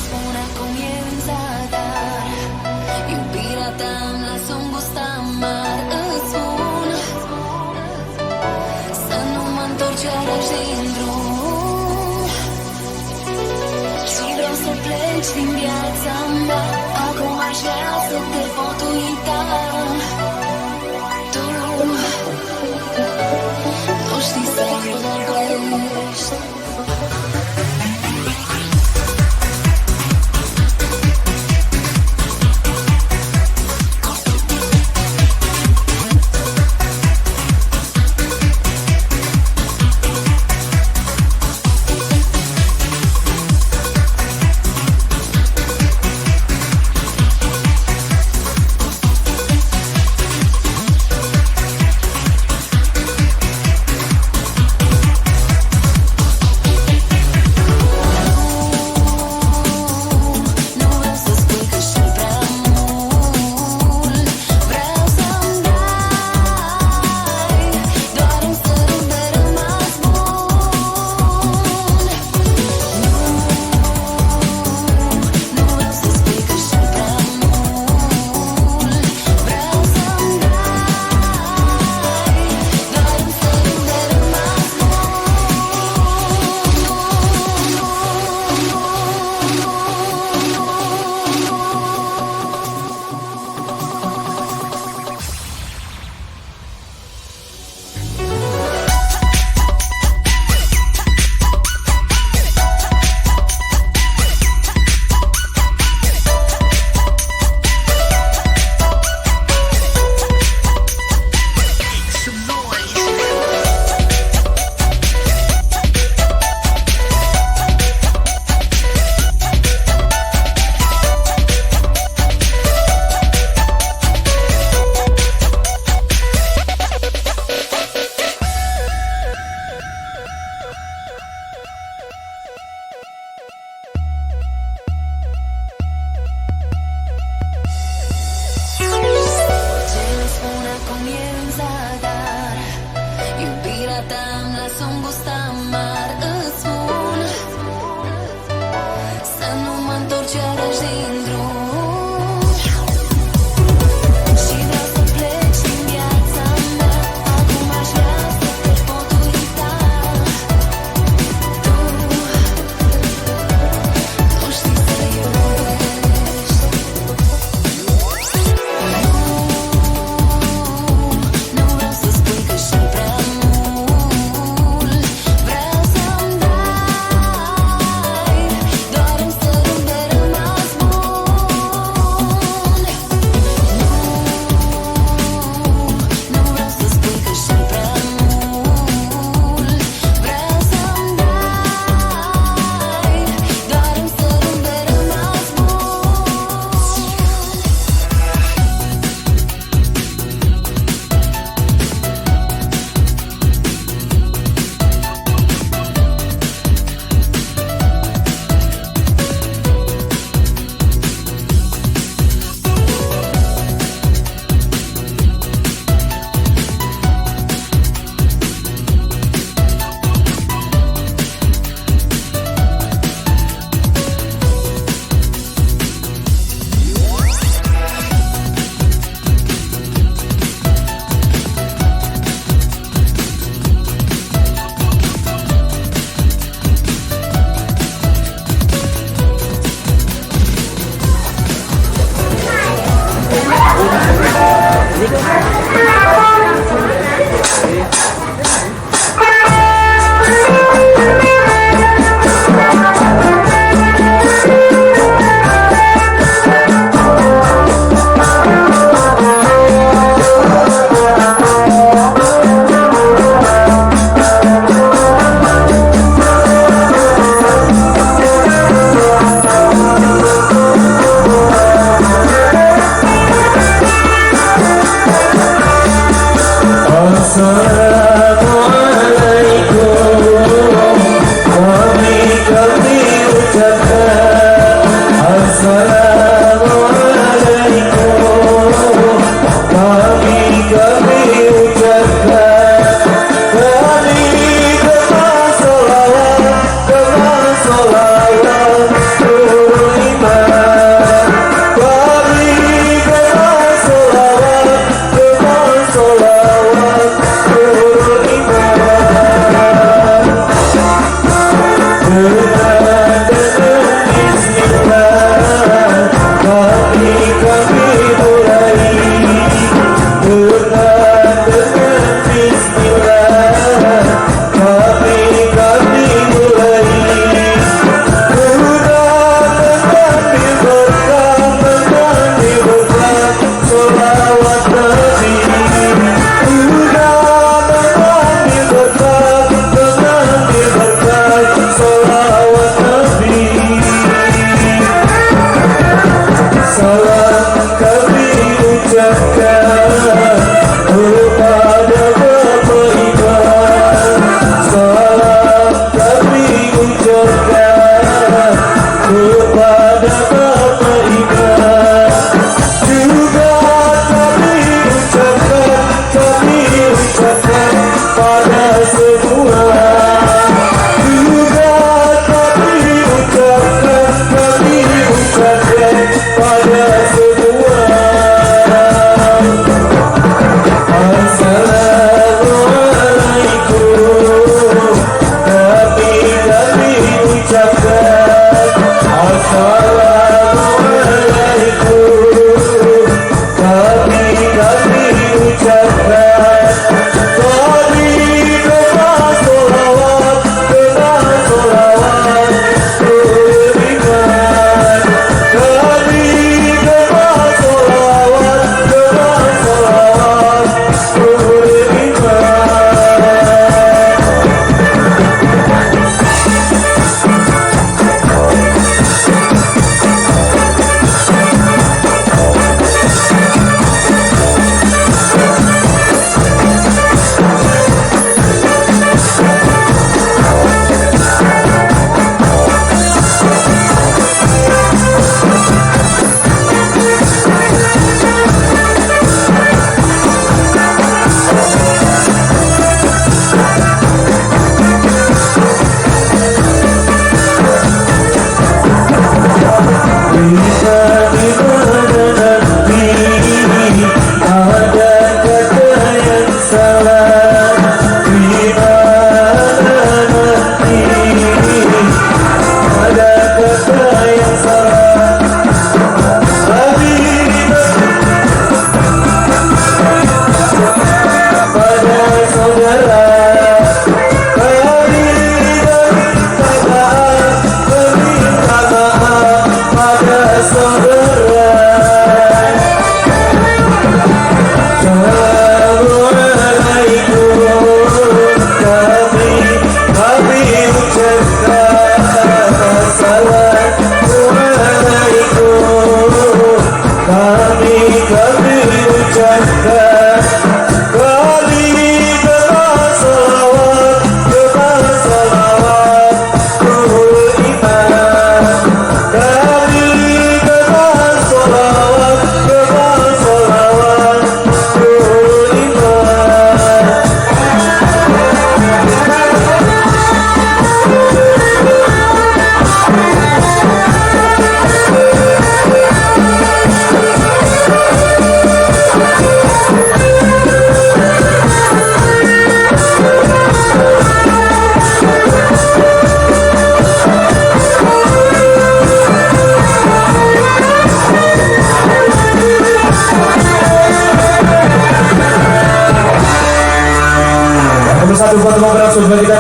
spune comienza a dar iubirea ta îmi lasă un gust amar. Îți spun să nu mă întorc iarăși din drum și vreau să pleci din viața mea. Acum aș vrea să te pot uita. Tu nu știi să vorbești.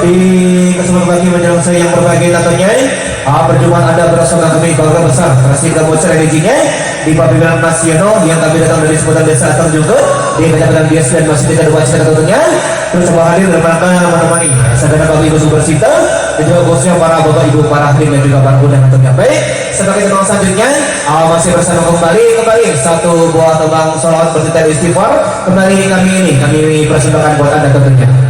di kesempatan pagi menjelang saya yang berbahagia tentunya perjumpaan Anda bersama kami keluarga besar Prasidra Bocor Energinya di pavilion nasional yang kami datang dari sebutan desa Atar juga di Kecamatan Bias dan masih tidak ada wajib tentunya terus semua hadir dalam rangka menemani saudara Bapak Ibu Supersita dan juga bosnya para Bapak Ibu para ahli dan juga para undang tentunya. Baik, sebagai temang selanjutnya masih bersama kembali satu buah tembang salawat berserta istighfar kembali kami persembahkan buat Anda tentunya.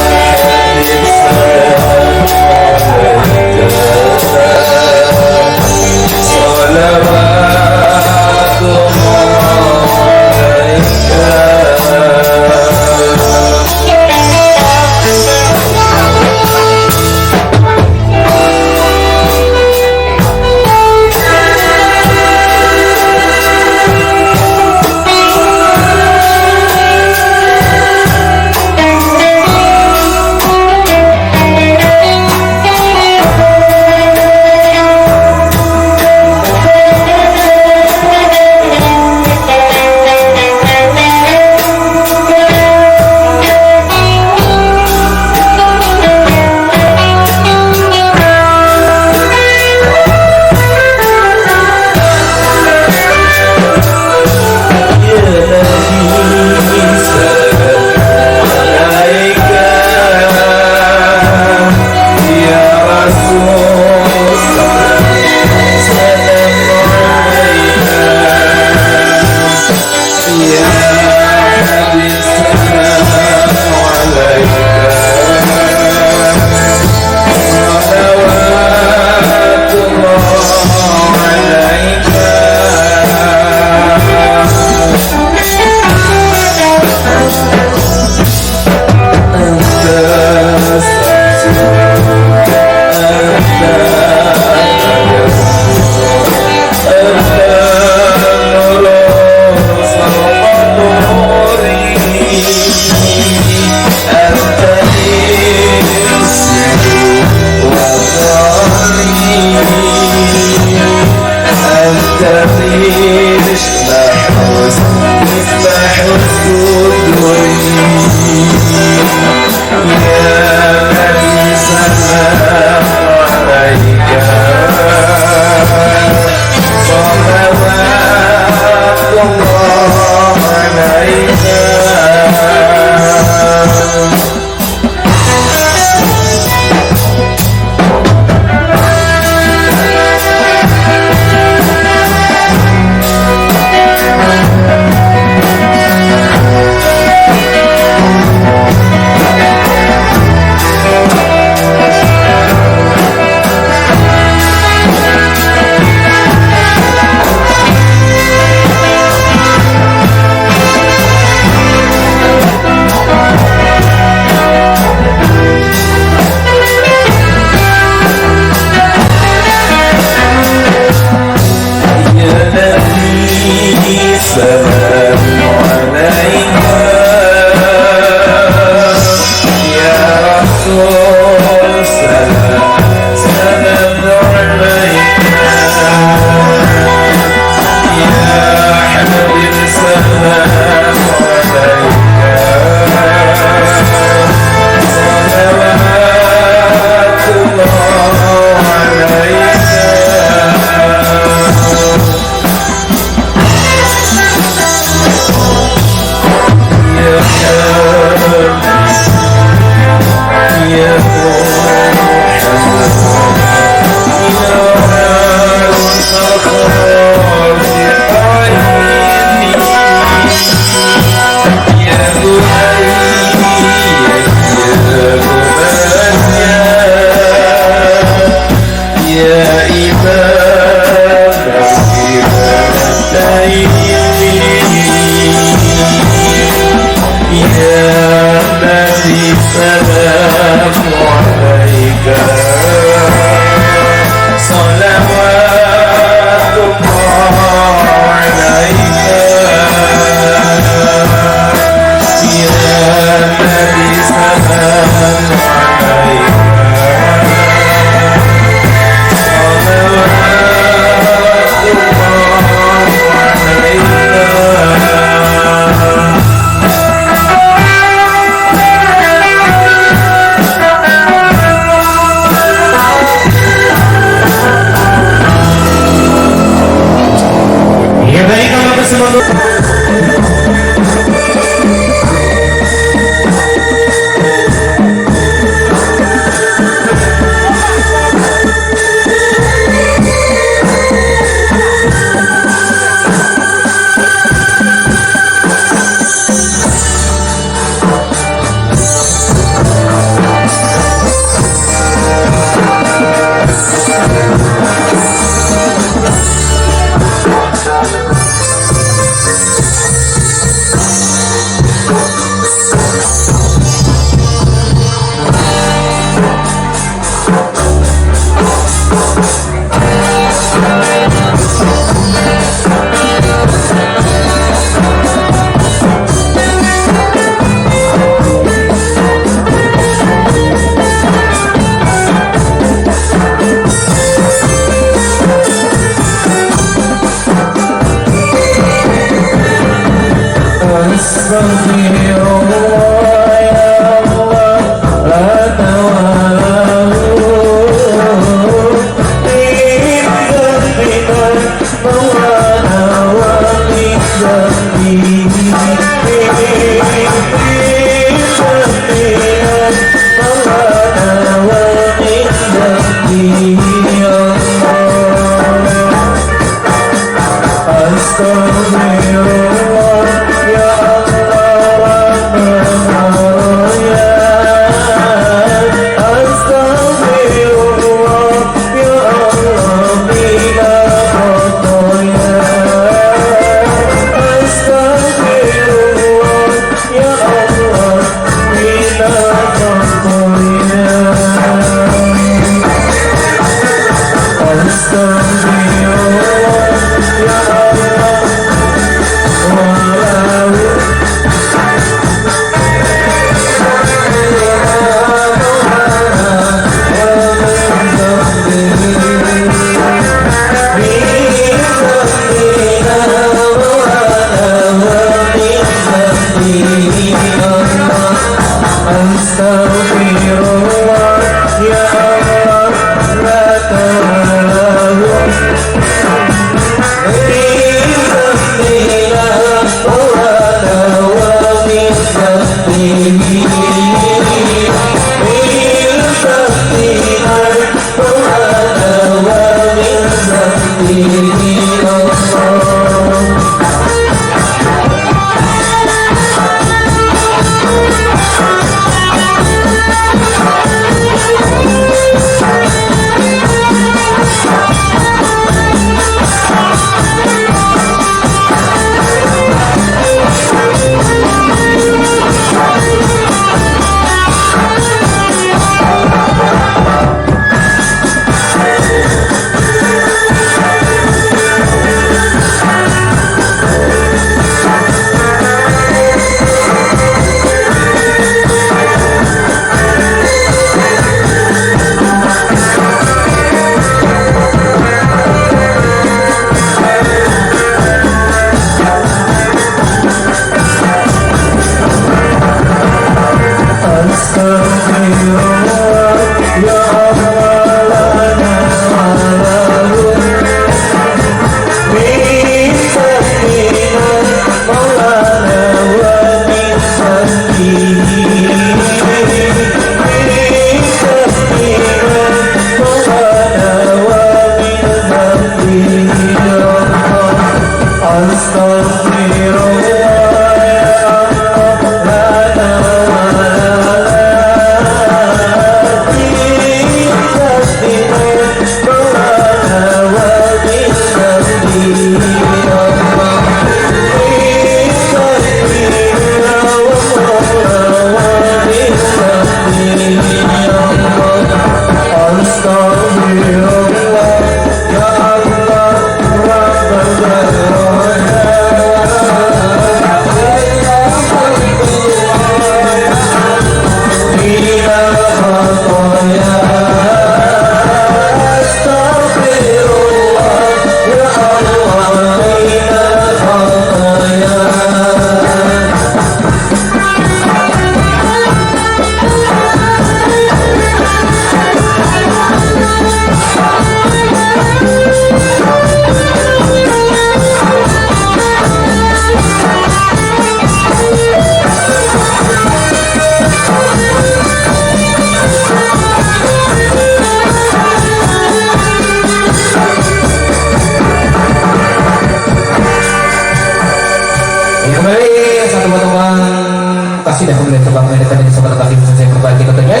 kasih dah kemudian coba mengenai di sobat lagi bisa saya berbagi tentunya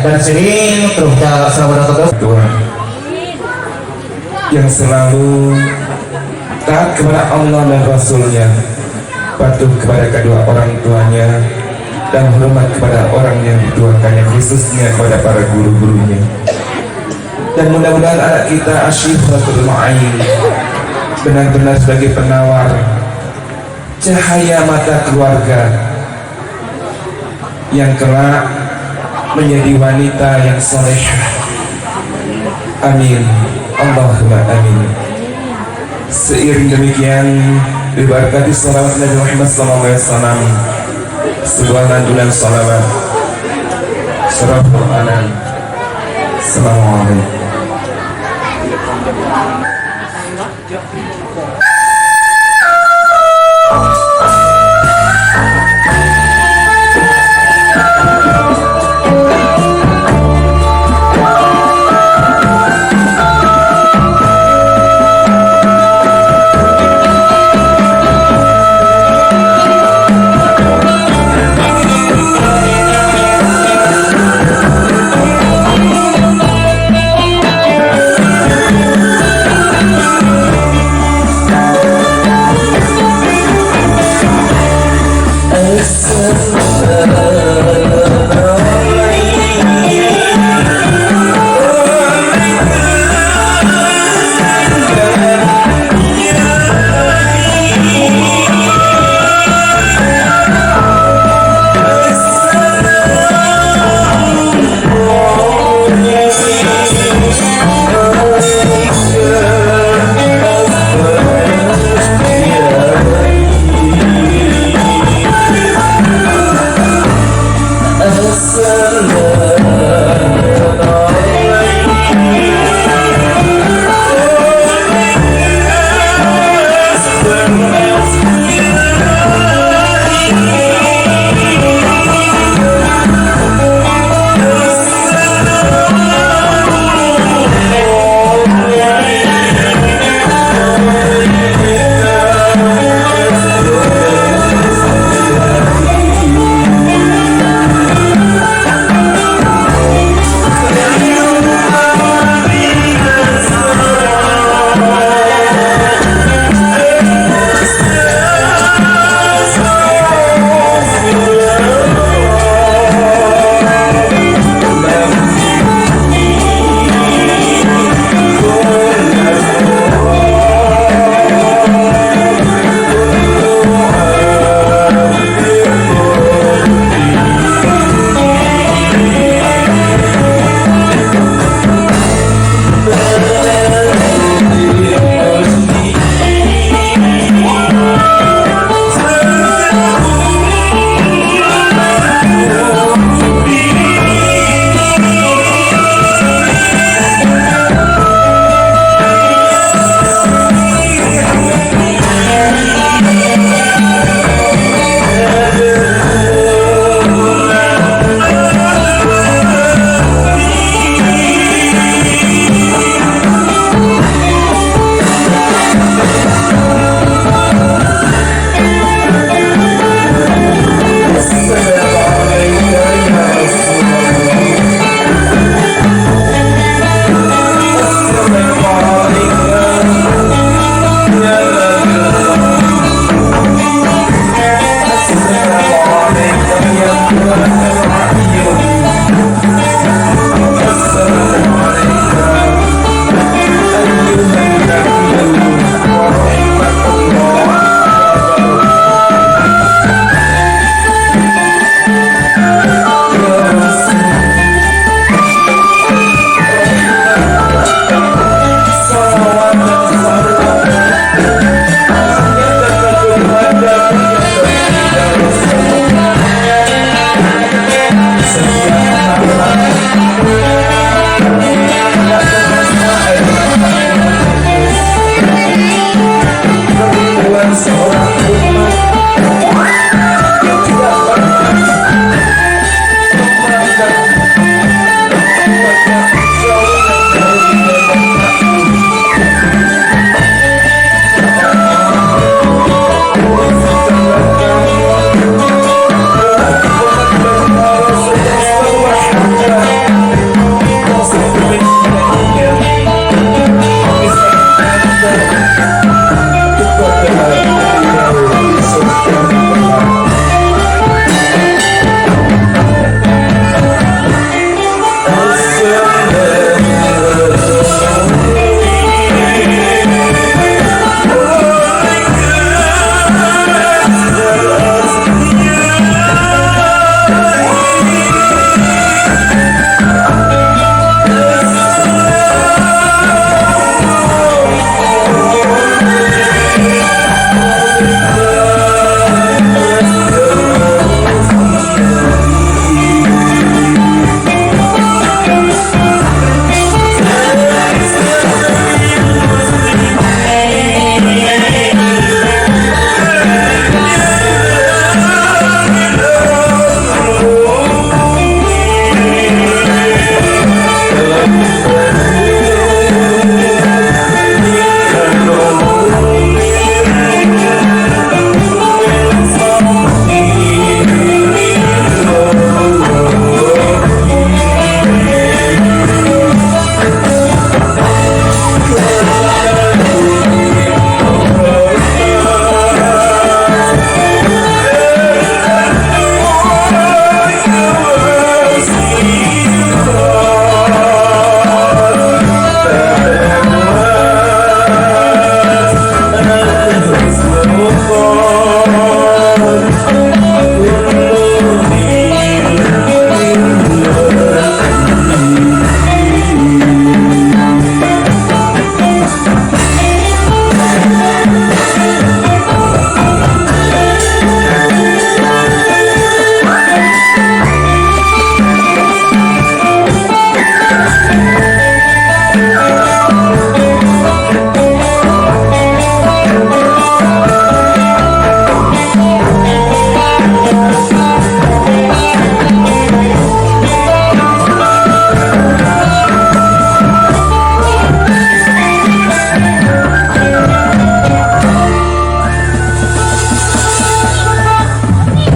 dan sering terus selamat datang Tuhan yang selalu taat kepada Allah dan Rasulnya, patuh kepada kedua orang tuanya, dan hormat kepada orang yang dituakannya, khususnya kepada para guru-gurunya. Dan mudah-mudahan anak kita Asyifatul Ma'in benar-benar sebagai penawar cahaya mata keluarga yang kelak menjadi wanita yang salehah. Amin, Allahumma amin. Seiring demikian diberkati salawat Nabi Muhammad SAW, sebuah bulan salawat, surah Quranan. Assalamualaikum.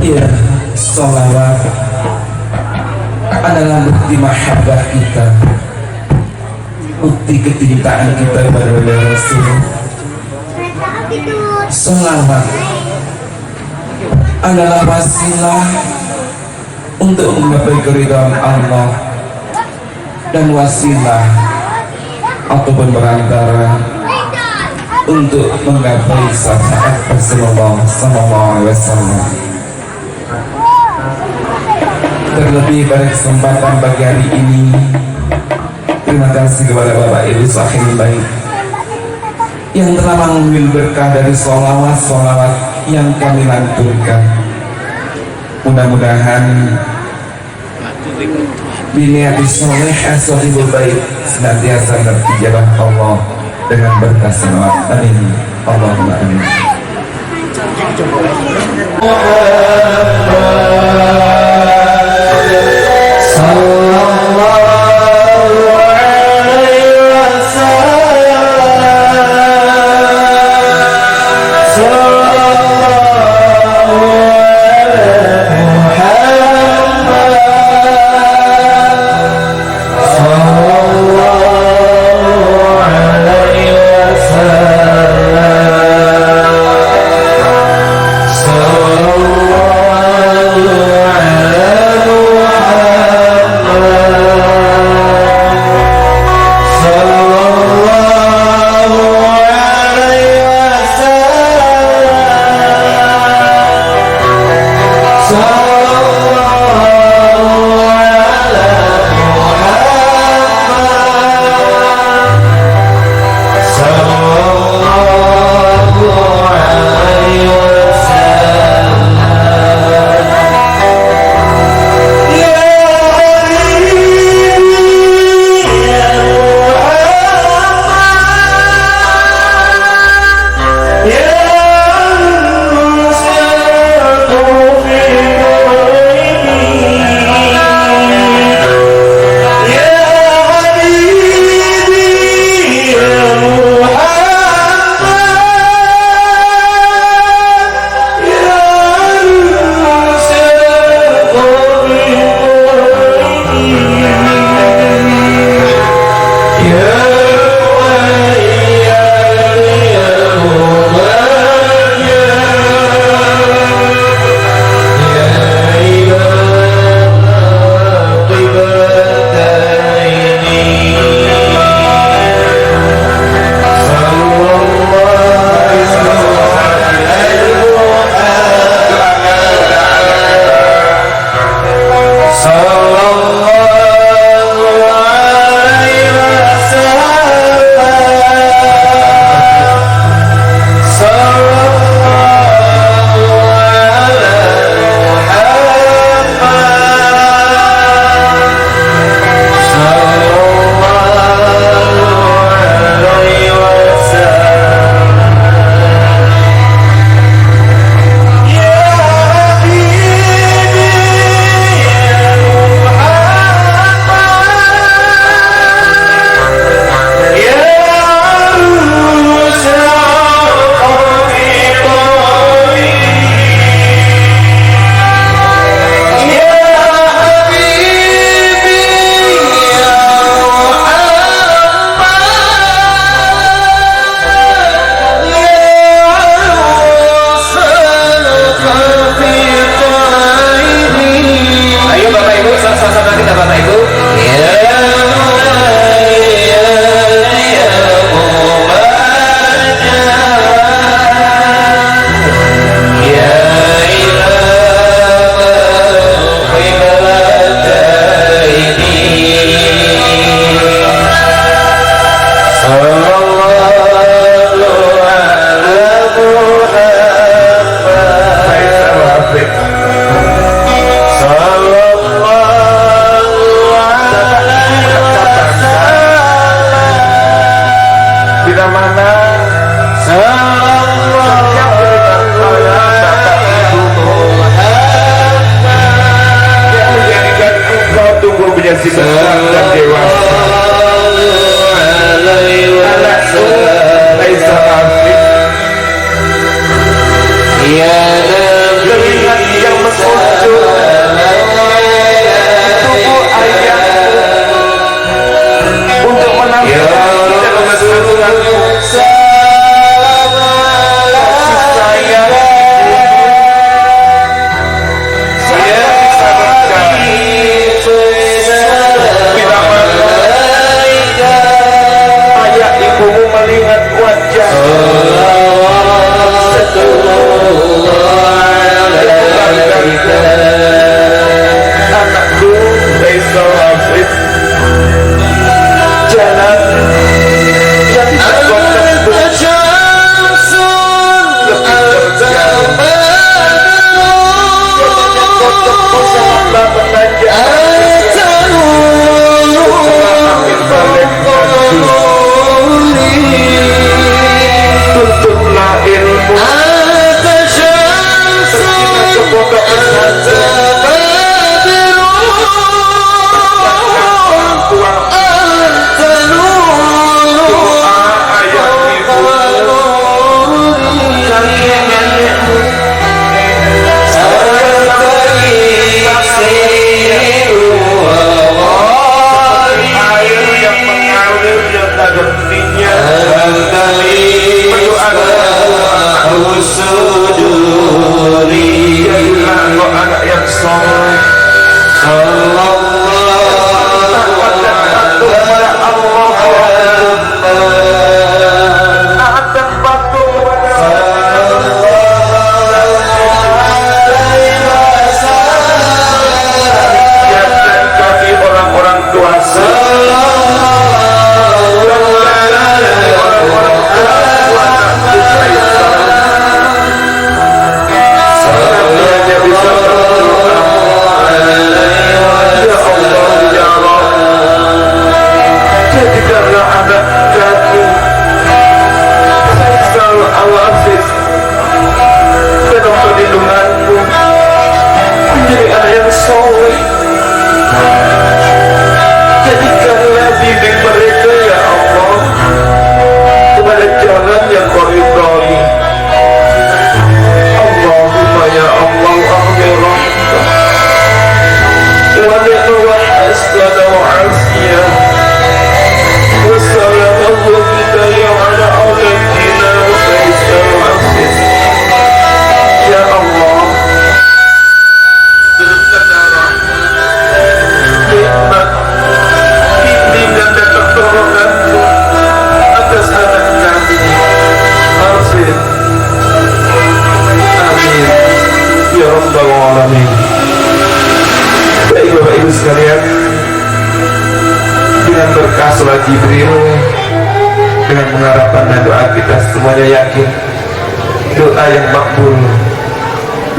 Ya, sholawat adalah bukti mahabbah kita, bukti kecintaan kita kepada Rasul. Sholawat adalah wasilah untuk menggapai keridhaan Allah dan wasilah ataupun perantara untuk menggapai syafaat Rasulullah sallallahu alaihi wasallam. Terlebih pada kesempatan pagi hari ini, terima kasih kepada Bapak Ibu Sahibul Bait yang telah mengambil berkah dari sholawat-sholawat yang kami lantunkan. Mudah-mudahan biniati soleh Sahibul Bait senantiasa terijabah Allah dengan berkah sholawat. Amin. Allahumma amin. menjadi besar dan dewasa. Anakku Laisa Afif, lebih yang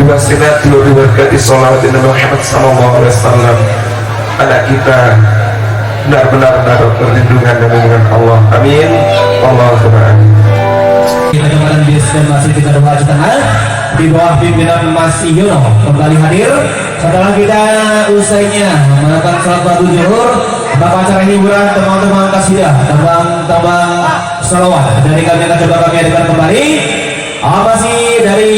wasilah diberkati sholawat Nabi Muhammad SAW. Anak kita benar-benar mendapat perlindungan dan bimbingan Allah. Amin. Allahumma amin. Kita kembali di masih kita doa tengah di bawah pimpinan Mas Iyono kembali hadir setelah kita usainya melakukan salat batu zuhur, maka acara hiburan teman-teman kasidah tembang salawat dari kami akan coba kami hadirkan kembali. Masih dari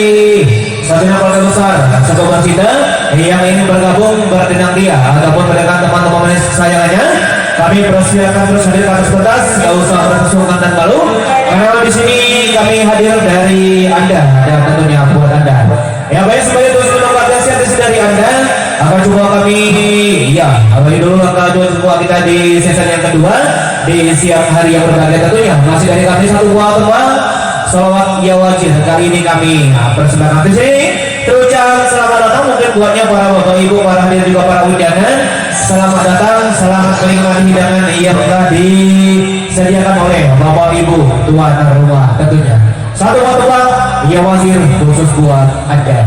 Sarjana Keluarga Besar Sekobar Cinta yang ingin bergabung bertindang dia ataupun mendengar teman-teman kesayangannya, kami persilakan terus hadir ke atas pentas, gak usah bersungkan dan malu, karena di sini kami hadir dari Anda dan tentunya buat Anda. Ya baik, sebagai terus apresiasi dari Anda akan coba kami abadi dulu akan coba kita di sesi yang kedua di siang hari yang berbahagia tentunya masih dari kami satu buah teman salawat ya wajib. Kali ini kami persembahkan di sini terucap selamat datang mungkin buatnya para bapak ibu, para hadir juga para undangan. Selamat datang, selamat menikmati hidangan yang telah disediakan oleh bapak ibu tuan rumah tentunya. Satu buah tempat ya wazir khusus buat Anda.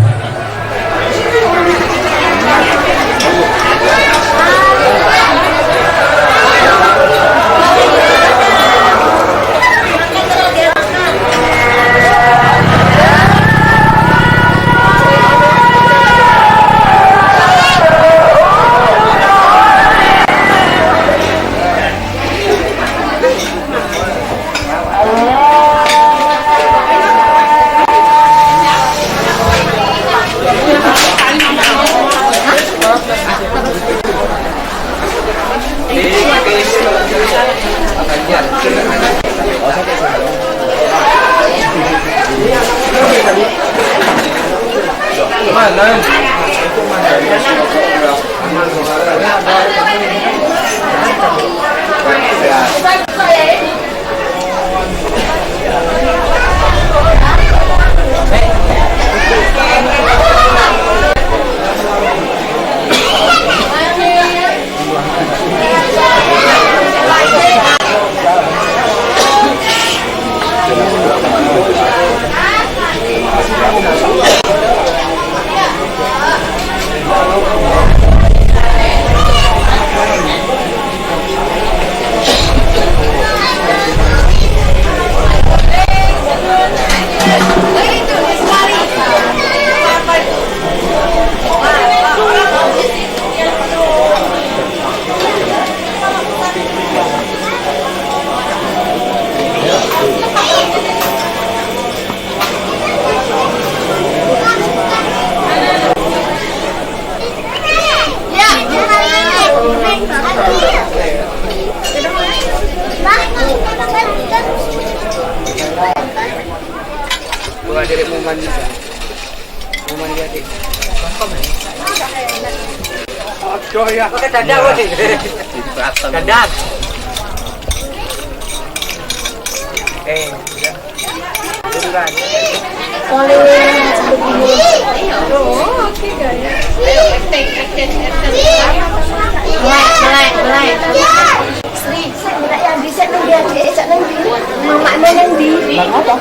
Dadak. Buruan. Mulai. Sri, saya yang bisa nang dia ajak nang ndi? Mamakne nang ndi? Apa?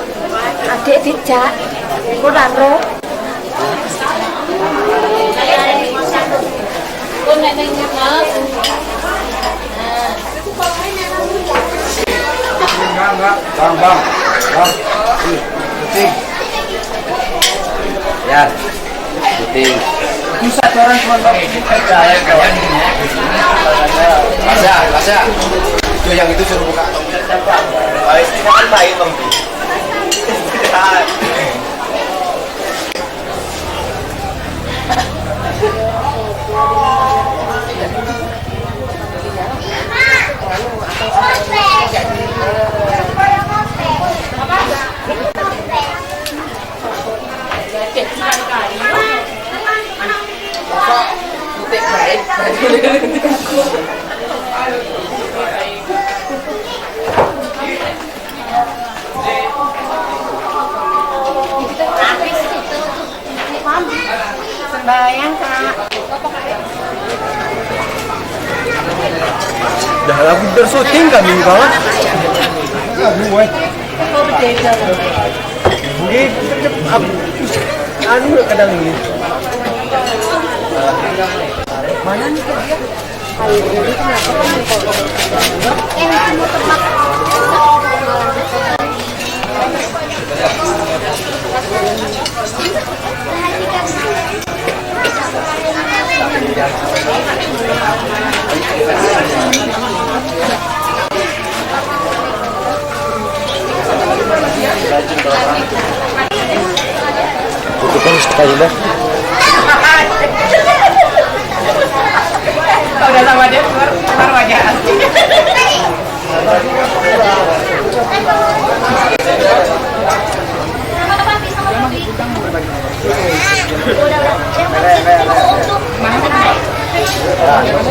Adik dijak. Ora ro. Con này mình nhập nó. Bang. Putih. Ya. Putih. Pusat orang cuma percaya kawan. Masa. Itu yang itu suruh buka. Baik, kan main Bang. Sembayang Kak. Dah lagu bersyuting kami kawan. Gue. Kok beda? Mungkin anu kadang ini. Bukan sekali dah. Udah sama dia keluar wajah asli.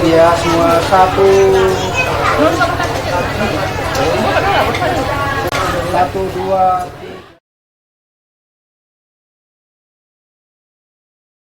Dia semua satu, dua, tiga.